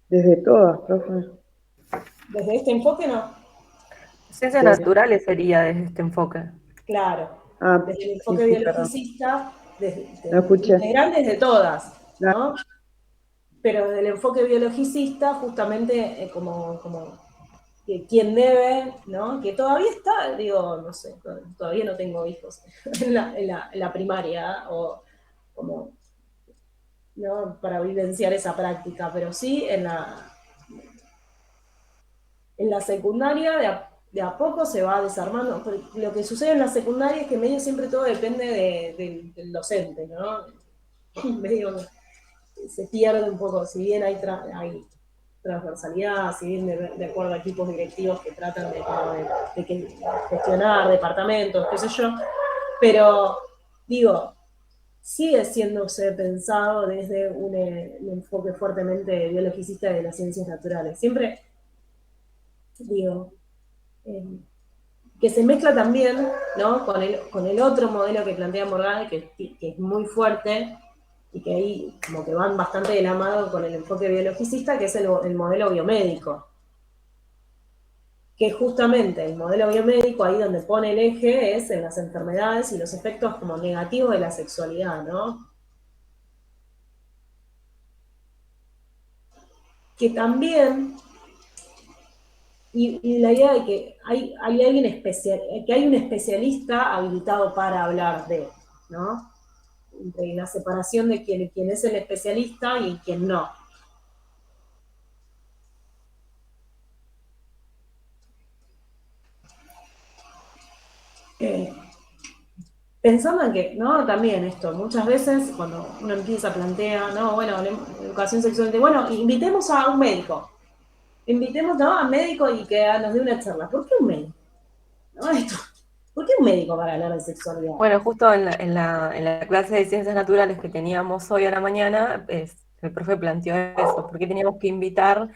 Desde todas, profe. Desde este enfoque no, Ciencias naturales sería desde este enfoque. claro. Ah, Desde el sí, enfoque sí, perdón. biologicista, No escuché. integral desde todas, No. ¿no? Pero desde el enfoque biologicista, justamente como que quien debe, ¿no? Que todavía está, digo, no sé, todavía no tengo hijos en la primaria, o como, ¿no? Para vivenciar esa práctica, pero sí en la secundaria de a poco se va desarmando. Pero lo que sucede en la secundaria es que medio siempre todo depende del docente, ¿no? Medio se pierde un poco, si bien hay transversalidad, si bien de acuerdo a equipos directivos que tratan de gestionar departamentos, qué sé yo, pero digo, sigue siéndose pensado desde un enfoque fuertemente biologicista de las ciencias naturales. Siempre, digo, que se mezcla también, ¿no? con el otro modelo que plantea Morgade, que es muy fuerte, y que ahí como que van bastante de la mano con el enfoque biologicista, que es el modelo biomédico. Que justamente el modelo biomédico ahí donde pone el eje es en las enfermedades y los efectos como negativos de la sexualidad, ¿no? Que también, y la idea de que hay alguien especial, que hay un especialista habilitado para hablar de, ¿no? De la separación de quién es el especialista y quién no. Pensando en que, ¿no? También esto, muchas veces cuando uno empieza a plantear, no, bueno, la educación sexual, bueno, invitemos a un médico, invitemos, ¿no? A un médico y que nos dé una charla. ¿Por qué un médico? ¿No? Esto, ¿por qué un médico para hablar de sexualidad? Bueno, justo en la clase de ciencias naturales que teníamos hoy a la mañana, el profe planteó eso, ¿por qué teníamos que invitar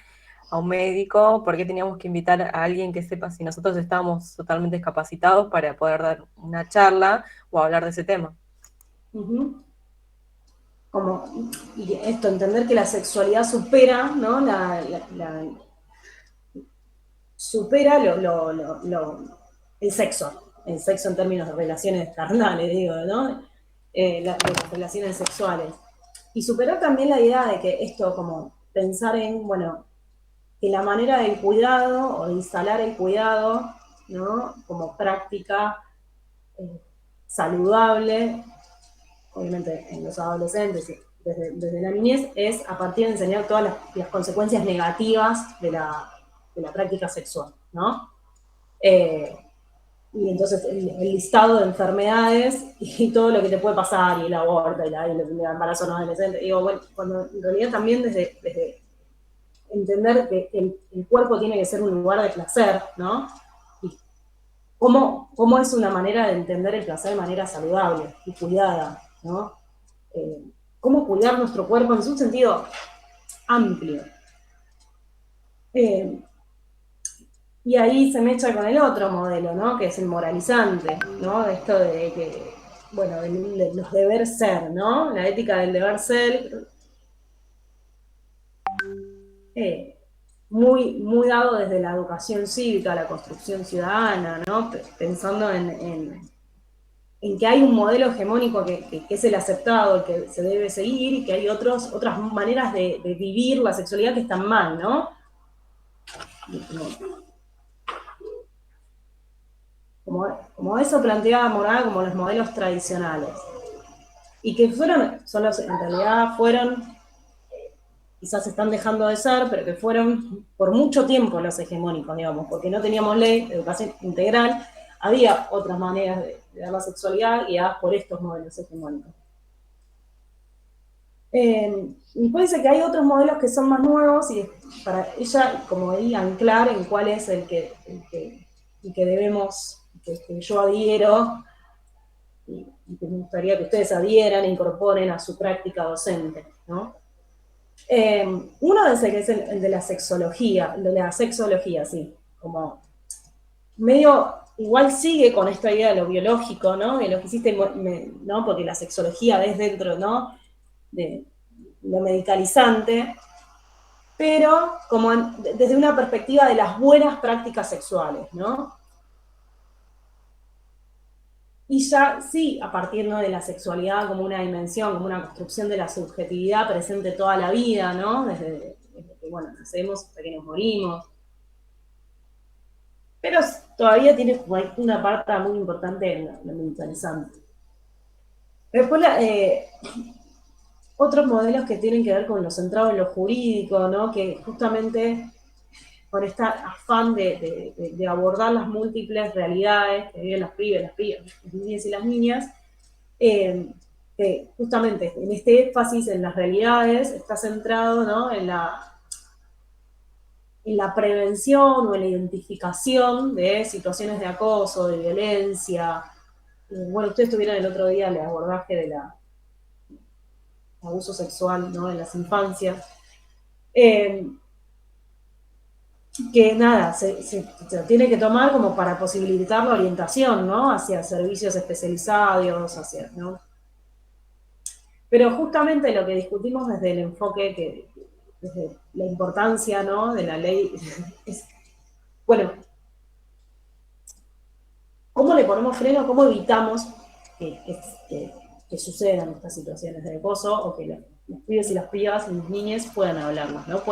a un médico? ¿Por qué teníamos que invitar a alguien que sepa si nosotros estábamos totalmente capacitados para poder dar una charla o hablar de ese tema? Como, y esto, entender que la sexualidad supera, ¿no? Supera el sexo en términos de relaciones carnales, digo, ¿no? De las relaciones sexuales. Y superar también la idea de que esto, como pensar en, bueno, que la manera del cuidado o de instalar el cuidado, ¿no? Como práctica saludable, obviamente en los adolescentes, desde la niñez, es a partir de enseñar todas las consecuencias negativas de la práctica sexual, ¿no? Y entonces el listado de enfermedades y todo lo que te puede pasar, y el aborto, y el embarazo no adolescente, digo, bueno, cuando en realidad también desde entender que el cuerpo tiene que ser un lugar de placer, ¿no? Y cómo es una manera de entender el placer de manera saludable y cuidada, ¿no? Cómo cuidar nuestro cuerpo en un sentido amplio. Y ahí se me echa con el otro modelo, ¿no? Que es el moralizante, ¿no? Esto de que, bueno, de los deber ser, ¿no? La ética del deber ser, muy dado desde la educación cívica, la construcción ciudadana, ¿no? Pensando en que hay un modelo hegemónico que es el aceptado, el que se debe seguir, y que hay otras maneras de vivir la sexualidad que están mal, ¿no? Como eso planteaba Morada como los modelos tradicionales. Y que en realidad fueron, quizás están dejando de ser, pero que fueron por mucho tiempo los hegemónicos, digamos, porque no teníamos ley de educación integral, había otras maneras de dar la sexualidad guiadas por estos modelos hegemónicos. Y puede ser que hay otros modelos que son más nuevos, y para ella, como ahí, anclar en cuál es el que debemos, que yo adhiero, y que me gustaría que ustedes adhieran e incorporen a su práctica docente, ¿no? Uno es el de la sexología, sí, como medio, igual sigue con esta idea de lo biológico, ¿no? De lo que hiciste, ¿no? Porque la sexología es dentro, ¿no? De lo medicalizante, pero como desde una perspectiva de las buenas prácticas sexuales, ¿no? Y ya, sí, a partir, ¿no?, de la sexualidad como una dimensión, como una construcción de la subjetividad presente toda la vida, ¿no? Desde que, bueno, nacemos hasta que nos morimos. Pero todavía tiene una parte muy importante en lo militarizante. Después, otros modelos que tienen que ver con lo centrado en lo jurídico, ¿no? Que justamente con este afán de abordar las múltiples realidades que viven las pibes, las niñas y las niñas, que justamente en este énfasis en las realidades está centrado, ¿no?, en la prevención o en la identificación de situaciones de acoso, de violencia. Bueno, ustedes tuvieron el otro día el abordaje del abuso sexual, ¿no?, en las infancias. Que nada, se tiene que tomar como para posibilitar la orientación, ¿no?, hacia servicios especializados, ¿no? Pero justamente lo que discutimos desde el enfoque, desde la importancia, ¿no?, de la ley, es, bueno, ¿cómo le ponemos freno? ¿Cómo evitamos que sucedan estas situaciones de acoso, o que los pibes y las pibas y las niñas puedan hablarlas, ¿no?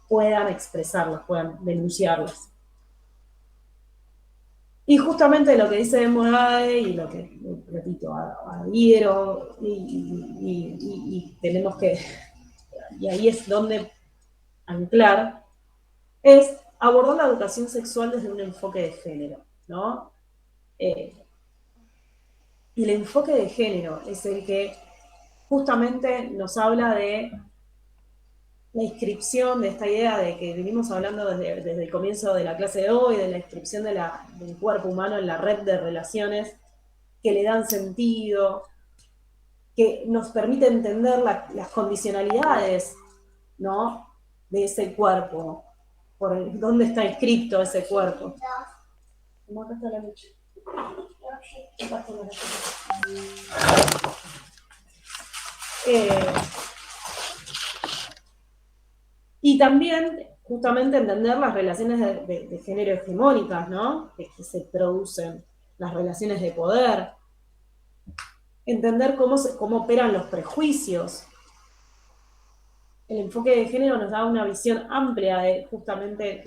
Puedan expresarlas, puedan denunciarlas? Y justamente lo que dice Morade, y lo que, repito, adhiero, y tenemos que, y ahí es donde anclar, es abordar la educación sexual desde un enfoque de género, ¿no? Y el enfoque de género es el que justamente nos habla de la inscripción, de esta idea de que venimos hablando desde el comienzo de la clase de hoy, de la inscripción del cuerpo humano en la red de relaciones que le dan sentido, que nos permite entender las condicionalidades, ¿no?, de ese cuerpo, por dónde está inscrito ese cuerpo. ¿Cómo acá está la noche? Y también, justamente, entender las relaciones de género hegemónicas, ¿no?, que se producen, las relaciones de poder, entender cómo operan los prejuicios. El enfoque de género nos da una visión amplia de justamente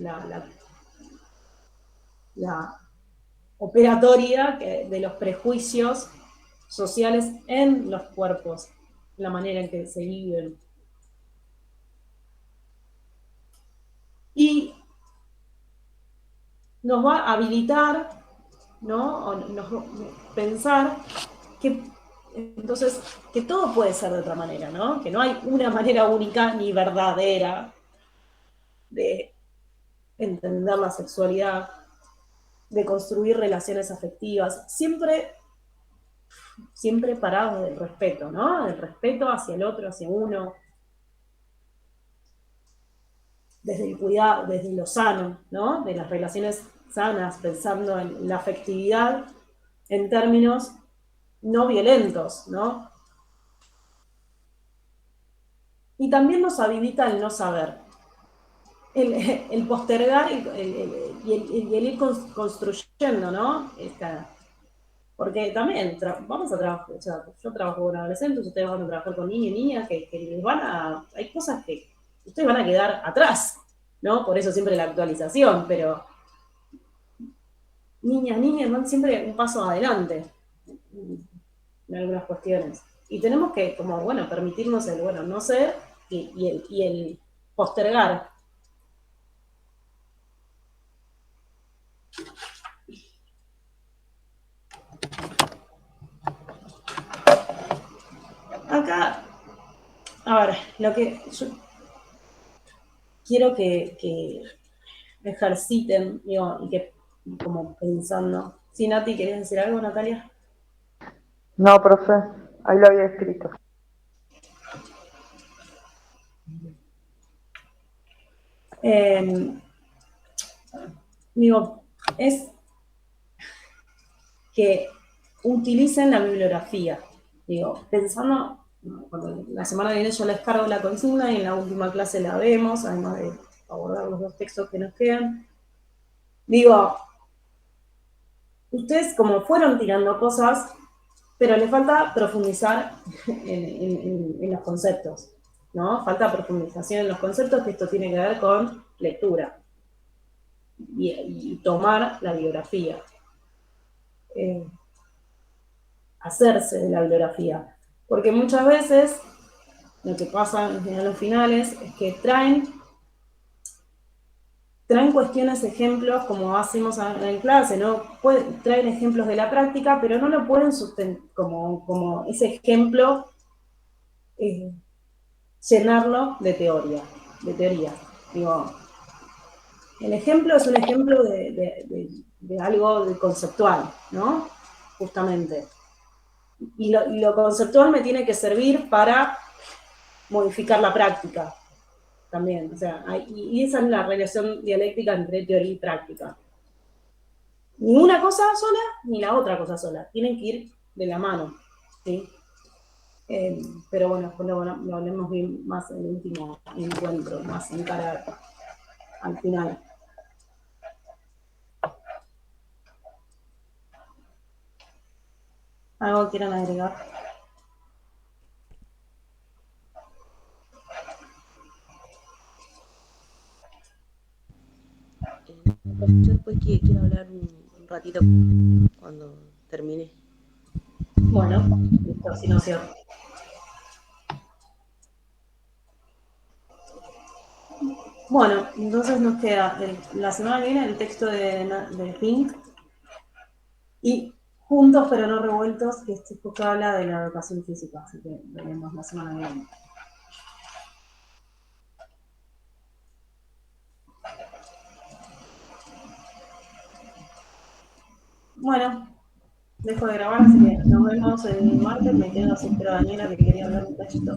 operatoria de los prejuicios sociales en los cuerpos, la manera en que se viven. Y nos va a habilitar, ¿no? Pensar que, entonces, que todo puede ser de otra manera, ¿no? Que no hay una manera única ni verdadera de entender la sexualidad, de construir relaciones afectivas, siempre parados del respeto, ¿no? Del respeto hacia el otro, hacia uno, desde el cuidado, desde lo sano, ¿no? De las relaciones sanas, pensando en la afectividad en términos no violentos, ¿no? Y también nos habilita el no saber, el postergar y el ir construyendo, ¿no? Porque también vamos a trabajar, o sea, yo trabajo con adolescentes, ustedes van a trabajar con niños y niñas que les hay cosas que ustedes van a quedar atrás, ¿no? Por eso siempre la actualización, pero niñas van siempre un paso adelante en algunas cuestiones. Y tenemos que, como, bueno, permitirnos el, bueno, no ser y el postergar. Acá, a ver, lo que yo quiero que ejerciten, digo, y que como pensando. Sí, Nati, ¿querés decir algo, Natalia? No, profe, ahí lo había escrito. Digo, es que utilicen la bibliografía. Digo, pensando, cuando la semana que viene yo les cargo la consigna y en la última clase la vemos, además de abordar los 2 textos que nos quedan. Digo, ustedes como fueron tirando cosas, pero les falta profundizar en los conceptos, ¿no? Falta profundización en los conceptos, que esto tiene que ver con lectura y tomar la bibliografía. Hacerse de la bibliografía. Porque muchas veces lo que pasa en los finales es que traen cuestiones, ejemplos, como hacemos en clase, ¿no? Traen ejemplos de la práctica, pero no lo pueden como ese ejemplo, llenarlo de teoría. Digo, el ejemplo es un ejemplo de algo conceptual, ¿no? Justamente. Y lo conceptual me tiene que servir para modificar la práctica también. O sea, y esa es la relación dialéctica entre teoría y práctica. Ni una cosa sola, ni la otra cosa sola. Tienen que ir de la mano, ¿sí? Pero bueno, después lo hablemos bien más en el último encuentro, más en cara al final. ¿Algo quieran agregar? Yo después quiero hablar un ratito cuando termine. Bueno, continuación. Bueno, entonces nos queda la semana que viene el texto de Pink y Juntos pero no revueltos, que este justo habla de la educación física, así que veremos la semana que viene. Bueno, dejo de grabar, así que nos vemos el martes. Me quedo así, pero Daniela, que quería hablar un cachito.